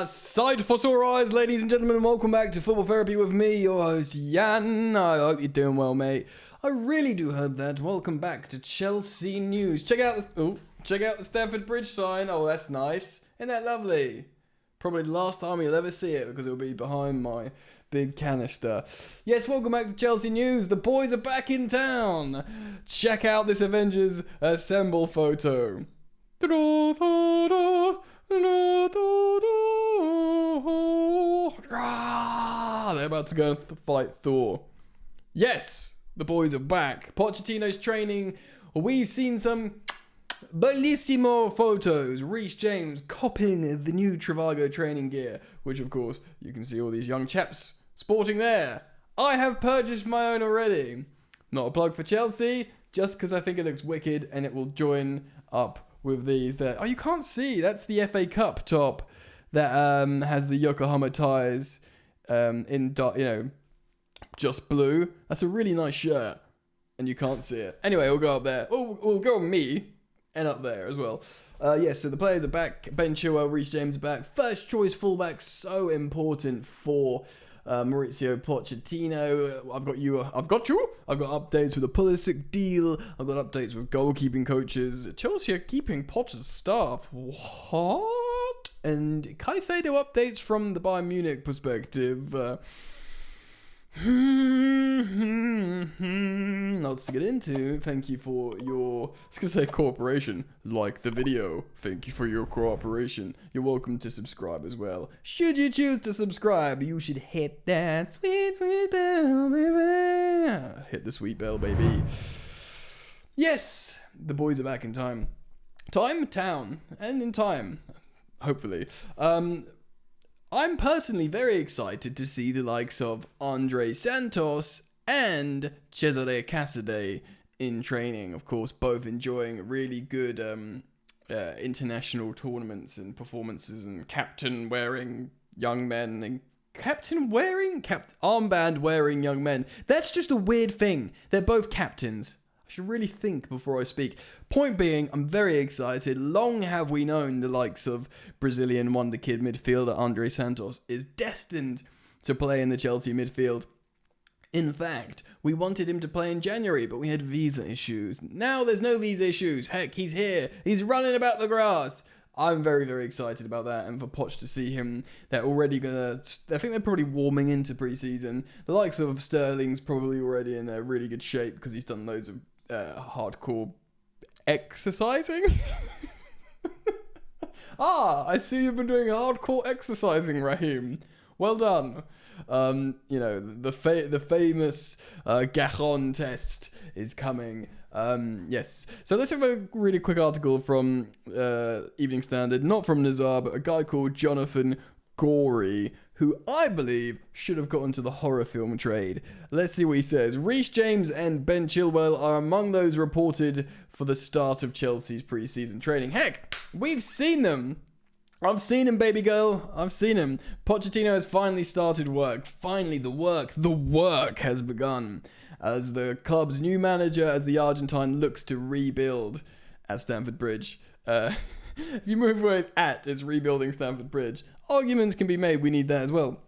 Sight for sore eyes, ladies and gentlemen, and welcome back to Football Therapy with me, your host, Jan. I hope you're doing well, mate. I really do hope that. Welcome back to Chelsea News. Check out the Stamford Bridge sign. Oh, that's nice. Isn't that lovely? Probably the last time you'll ever see it because it'll be behind my big canister. Yes, welcome back to Chelsea News. The boys are back in town. Check out this Avengers Assemble photo. They're about to go and fight Thor. Yes, the boys are back. Pochettino's training. We've seen some bellissimo photos. Reece James copying the new Trivago training gear, which of course you can see all these young chaps sporting there. I have purchased my own already. Not a plug for Chelsea, just because I think it looks wicked and it will join up with these there. Oh, you can't see. That's the FA Cup top that has the Yokohama ties in just blue. That's a really nice shirt, and you can't see it. Anyway, we'll go up there. We'll go on me and up there as well. Yes, so the players are back. Ben Chilwell, Reece James are back. First choice fullback, so important for Mauricio Pochettino. I've got you. I've got updates with the Pulisic deal. I've got updates with goalkeeping coaches. Chelsea are keeping Potter's staff. What? And Caicedo updates from the Bayern Munich perspective. Lots to get into. Thank you for your, I was going to say cooperation. Like the video. Thank you for your cooperation. You're welcome to subscribe as well. Should you choose to subscribe, you should hit that sweet, sweet bell, baby. Hit the sweet bell, baby. Yes, the boys are back in time. Town, and in time. Hopefully. I'm personally very excited to see the likes of Andrey Santos and Cesare Caicedo in training. Of course, both enjoying really good international tournaments and performances, and armband wearing young men. That's just a weird thing. They're both captains. I should really think before I speak. Point being, I'm very excited. Long have we known the likes of Brazilian wonderkid midfielder Andrey Santos is destined to play in the Chelsea midfield. In fact, we wanted him to play in January, but we had visa issues. Now there's no visa issues. Heck, he's here. He's running about the grass. I'm very, very excited about that, and for Poch to see him. They're already I think they're probably warming into pre-season. The likes of Sterling's probably already in a really good shape because he's done loads of hardcore exercising. I see you've been doing hardcore exercising, Raheem. Well done. The famous Garon test is coming. Yes. So let's have a really quick article from Evening Standard, not from Nazar, but a guy called Jonathan Gorey, who I believe should have got into the horror film trade. Let's see what he says. Reece James and Ben Chilwell are among those reported for the start of Chelsea's pre-season training. Heck, we've seen them. I've seen him, baby girl. I've seen him. Pochettino has finally started work. Finally, the work has begun. As the club's new manager, as the Argentine looks to rebuild at Stamford Bridge. If you move with it's rebuilding Stamford Bridge. Arguments can be made, we need that as well.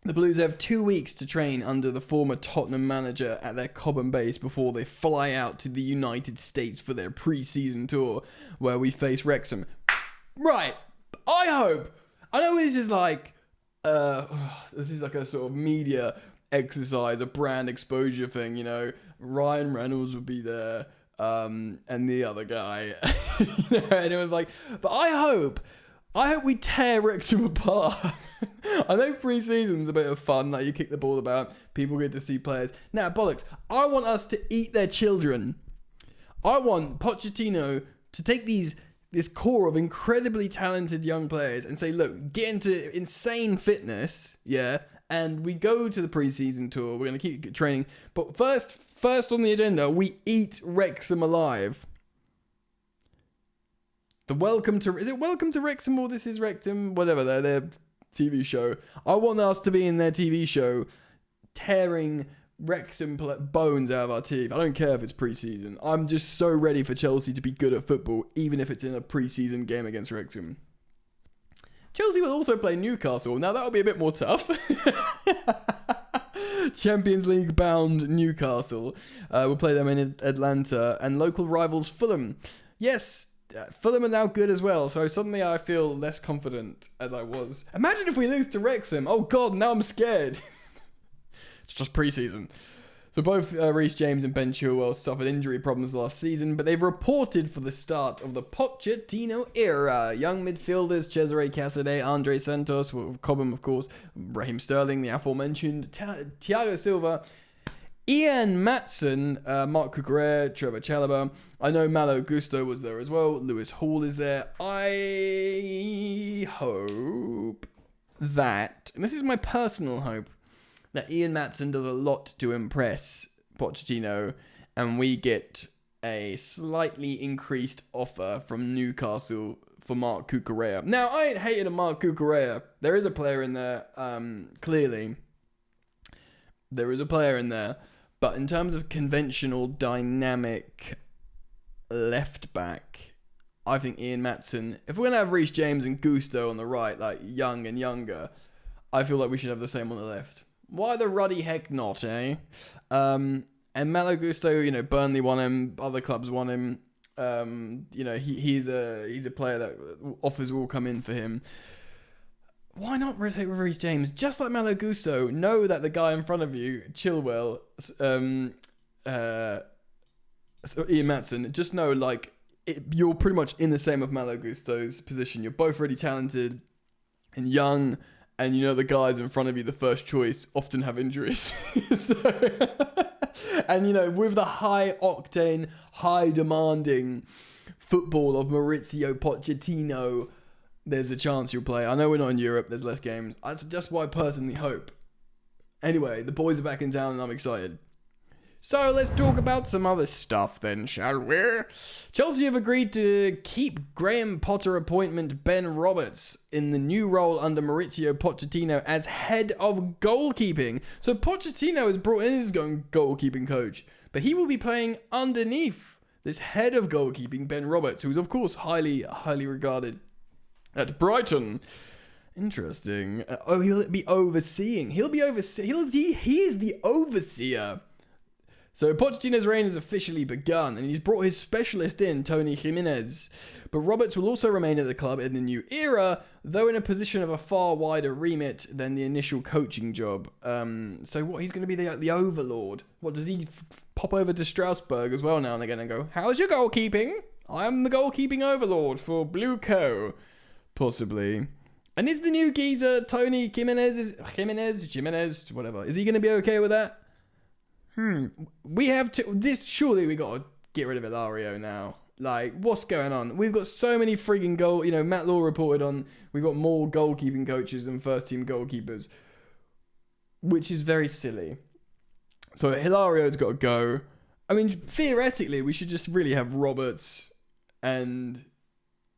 The Blues have 2 weeks to train under the former Tottenham manager at their Cobham base before they fly out to the United States for their pre-season tour, where we face Wrexham. Right, I know this is like a sort of media exercise, a brand exposure thing, you know. Ryan Reynolds would be there, and the other guy, and it was like, but I hope we tear Wrexham apart. I know pre-season's a bit of fun, like you kick the ball about, people get to see players. Now, bollocks, I want us to eat their children. I want Pochettino to take this core of incredibly talented young players and say, look, get into insane fitness, yeah, and we go to the pre-season tour, we're going to keep training, but first on the agenda, we eat Wrexham alive. Is it Welcome to Wrexham or This Is Wrexham? Whatever, their TV show. I want us to be in their TV show tearing Wrexham bones out of our teeth. I don't care if it's pre-season. I'm just so ready for Chelsea to be good at football, even if it's in a pre-season game against Wrexham. Chelsea will also play Newcastle. Now, that'll be a bit more tough. Champions League bound Newcastle. We'll play them in Atlanta. And local rivals Fulham. Yes, Fulham are now good as well. So suddenly I feel less confident as I was. Imagine if we lose to Wrexham. Oh God, now I'm scared. It's just pre-season. So both Reece James and Ben Chilwell suffered injury problems last season, but they've reported for the start of the Pochettino era. Young midfielders Cesare Caicedo, Andrey Santos, Cobham of course, Raheem Sterling, the aforementioned, Thiago Silva, Ian Matson, Mark Cucurella, Trevor Chalobah. I know Malo Gusto was there as well. Lewis Hall is there. I hope that, and this is my personal hope, that Ian Matson does a lot to impress Pochettino, and we get a slightly increased offer from Newcastle for Mark Cucurella. Now, I ain't hated a Mark Cucurella. There is a player in there, clearly. There is a player in there. But in terms of conventional, dynamic left back, I think Ian Matson, if we're going to have Reece James and Gusto on the right, like young and younger, I feel like we should have the same on the left. Why the ruddy heck not, eh? And Malo Gusto, Burnley want him, other clubs want him. He's a player that offers will come in for him. Why not rotate with Reece James? Just like Malo Gusto, know that the guy in front of you, Chilwell, Ian Matson, just know you're pretty much in the same of Malo Gusto's position. You're both really talented and young. And the guys in front of you, the first choice, often have injuries. And with the high octane, high demanding football of Maurizio Pochettino, there's a chance you'll play. I know we're not in Europe, there's less games. That's just what I personally hope. Anyway, the boys are back in town and I'm excited. So let's talk about some other stuff then, shall we? Chelsea have agreed to keep Graham Potter appointment Ben Roberts in the new role under Maurizio Pochettino as head of goalkeeping. So Pochettino is brought in as goalkeeping coach, but he will be playing underneath this head of goalkeeping, Ben Roberts, who's of course highly regarded at Brighton. Interesting. He'll be overseeing. He is the overseer. So Pochettino's reign has officially begun, and he's brought his specialist in, Tony Jimenez. But Roberts will also remain at the club in the new era, though in a position of a far wider remit than the initial coaching job. So what, he's going to be the overlord? What, does he pop over to Strasbourg as well now and again and go, how's your goalkeeping? I'm the goalkeeping overlord for Blue Co. Possibly. And is the new geezer, Tony Jimenez, whatever, is he going to be okay with that? We have to. Surely we got to get rid of Ilario now. What's going on? We've got so many frigging Matt Law reported on. We've got more goalkeeping coaches than first team goalkeepers, which is very silly. So Hilario's got to go. I mean, theoretically, we should just really have Roberts and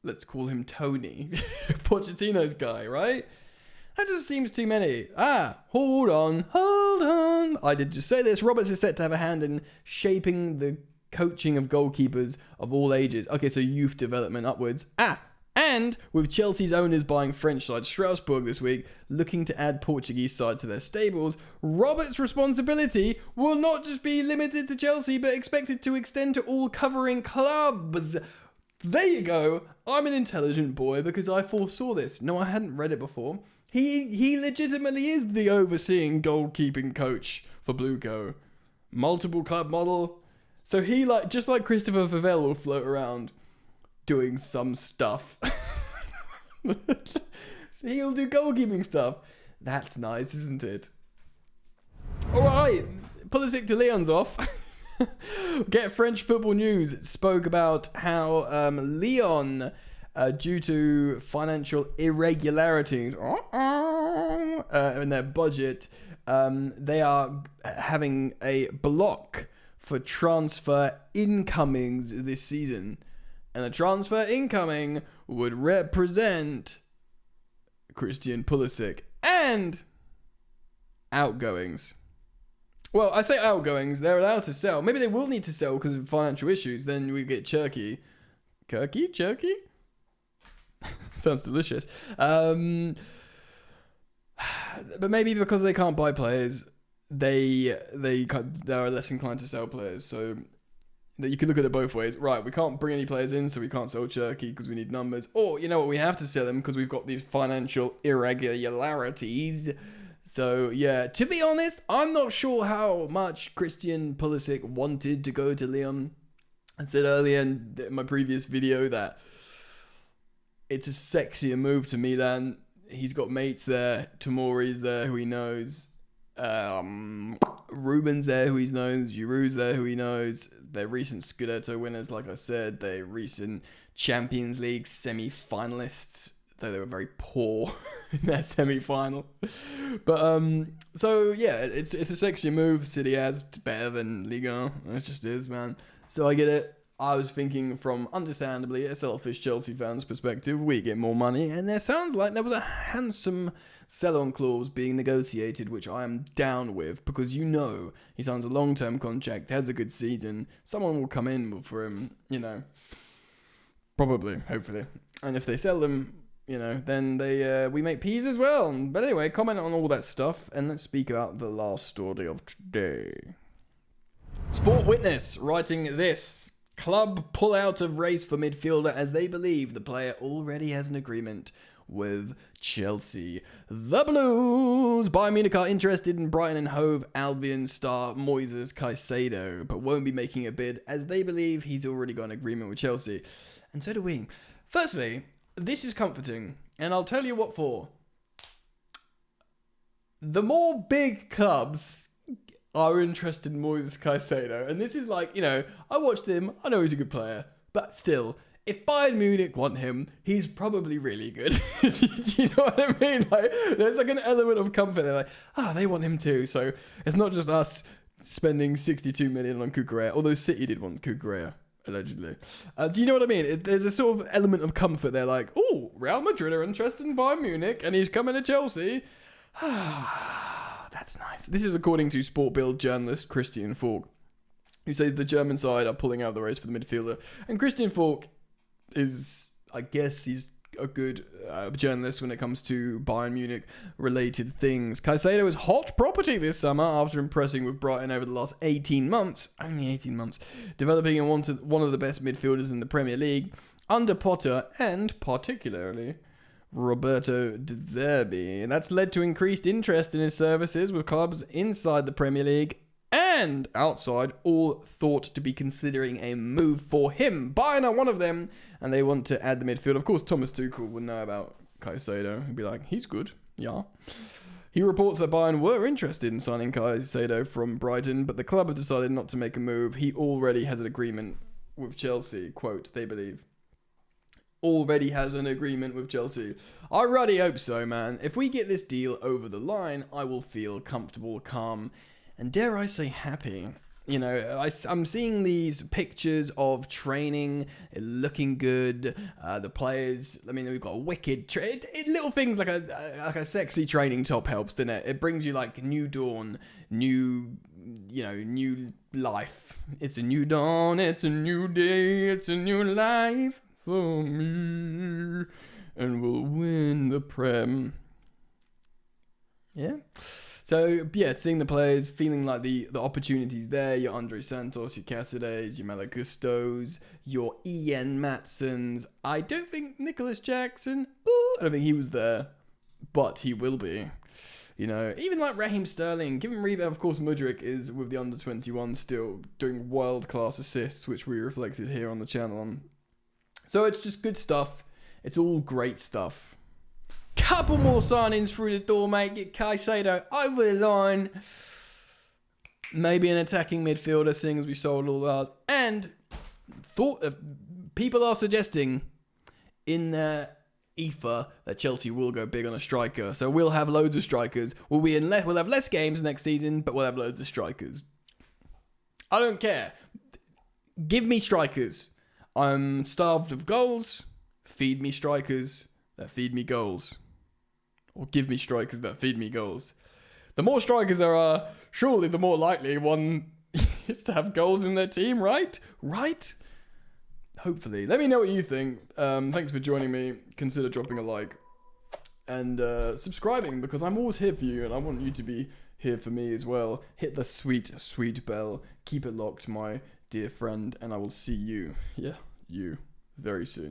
let's call him Tony, Pochettino's guy, right? That just seems too many. Hold on. I did just say this. Roberts is set to have a hand in shaping the coaching of goalkeepers of all ages. Okay, so youth development upwards. And with Chelsea's owners buying French side Strasbourg this week, looking to add Portuguese side to their stables, Roberts' responsibility will not just be limited to Chelsea, but expected to extend to all covering clubs. There you go. I'm an intelligent boy because I foresaw this. No, I hadn't read it before. He legitimately is the overseeing goalkeeping coach for Blue Co. Multiple club model. So he, just like Christopher Favell, will float around doing some stuff. So he'll do goalkeeping stuff. That's nice, isn't it? Alright, Pulisic to Lyon's off. Get French Football News spoke about how Lyon, due to financial irregularities in their budget, they are having a block for transfer incomings this season. And a transfer incoming would represent Christian Pulisic and outgoings. Well, I say outgoings, they're allowed to sell. Maybe they will need to sell because of financial issues. Then we get Cherky. Cherky? Sounds delicious. But maybe because they can't buy players, they are less inclined to sell players. So that you could look at it both ways. Right, we can't bring any players in, so we can't sell Cherky because we need numbers. Or, you know what, we have to sell them because we've got these financial irregularities. So, yeah, to be honest, I'm not sure how much Christian Pulisic wanted to go to Lyon. I said earlier in my previous video that it's a sexier move to Milan. He's got mates there. Tomori's there, who he knows. Ruben's there, who he knows. Giroud's there, who he knows. They're recent Scudetto winners, like I said. They're recent Champions League semi-finalists, though they were very poor in their semi-final. But, so, yeah, it's a sexier move. City has better than Ligue 1. It just is, man. So I get it. I was thinking from, understandably, a selfish Chelsea fan's perspective, we get more money, and there sounds like there was a handsome sell-on clause being negotiated, which I am down with, because he signs a long-term contract, has a good season, someone will come in for him, probably, hopefully. And if they sell them, then we make peas as well. But anyway, comment on all that stuff, and let's speak about the last story of today. Sport Witness writing this. Club pull out of race for midfielder as they believe the player already has an agreement with Chelsea. The Blues. Bayern Munich are interested in Brighton and Hove Albion star Moises Caicedo, but won't be making a bid as they believe he's already got an agreement with Chelsea. And so do we. Firstly, this is comforting, and I'll tell you what for. The more big clubs are interested in Moises Caicedo. And this is like, I watched him. I know he's a good player. But still, if Bayern Munich want him, he's probably really good. Do you know what I mean? Like, there's like an element of comfort. They're like, they want him too. So it's not just us spending 62 million on Cucurella. Although City did want Cucurella, allegedly. Do you know what I mean? There's a sort of element of comfort there. Like, Real Madrid are interested in Bayern Munich. And he's coming to Chelsea. That's nice. This is according to Sport Bild journalist Christian Falk, who says the German side are pulling out of the race for the midfielder. And Christian Falk is, I guess, he's a good journalist when it comes to Bayern Munich related things. Caicedo is hot property this summer after impressing with Brighton over the last 18 months. Only 18 months. Developing into one of the best midfielders in the Premier League under Potter and particularly Roberto De Zerbi, and that's led to increased interest in his services with clubs inside the Premier League and outside, all thought to be considering a move for him. Bayern are one of them, and they want to add the midfield. Of course, Thomas Tuchel would know about Caicedo. He'd be like, he's good, yeah. He reports that Bayern were interested in signing Caicedo from Brighton, but the club have decided not to make a move. He already has an agreement with Chelsea, quote, they believe. Already has an agreement with Chelsea. I really hope so, man. If we get this deal over the line, I will feel comfortable, calm, and dare I say happy. I'm seeing these pictures of training, looking good. The players, we've got a wicked... little things like a sexy training top helps, doesn't it? It brings you like new dawn, new life. It's a new dawn, it's a new day, it's a new life. For me, and we'll win the Prem. Yeah. So, seeing the players, feeling like the opportunities there, your Andrey Santos, your Caicedos, your Malagustos, your Ian Matsons. I don't think Nicholas Jackson, I don't think he was there, but he will be. Even like Raheem Sterling, given rebound, of course, Mudryk is with the under-21 still doing world-class assists, which we reflected here on the channel. So it's just good stuff. It's all great stuff. Couple more signings through the door, mate. Get Caicedo over the line. Maybe an attacking midfielder, seeing as we sold all ours. And people are suggesting in the ether that Chelsea will go big on a striker. So we'll have loads of strikers. We'll have less games next season, but we'll have loads of strikers. I don't care. Give me strikers. I'm starved of goals. Feed me strikers that feed me goals. Or give me strikers that feed me goals. The more strikers there are, surely the more likely one is to have goals in their team, right? Right? hopefully. Let me know what you think. Thanks for joining me. Consider dropping a like and subscribing, because I'm always here for you and I want you to be here for me as well. Hit the sweet, sweet bell. Keep it locked, my dear friend, and I will see you, you, very soon.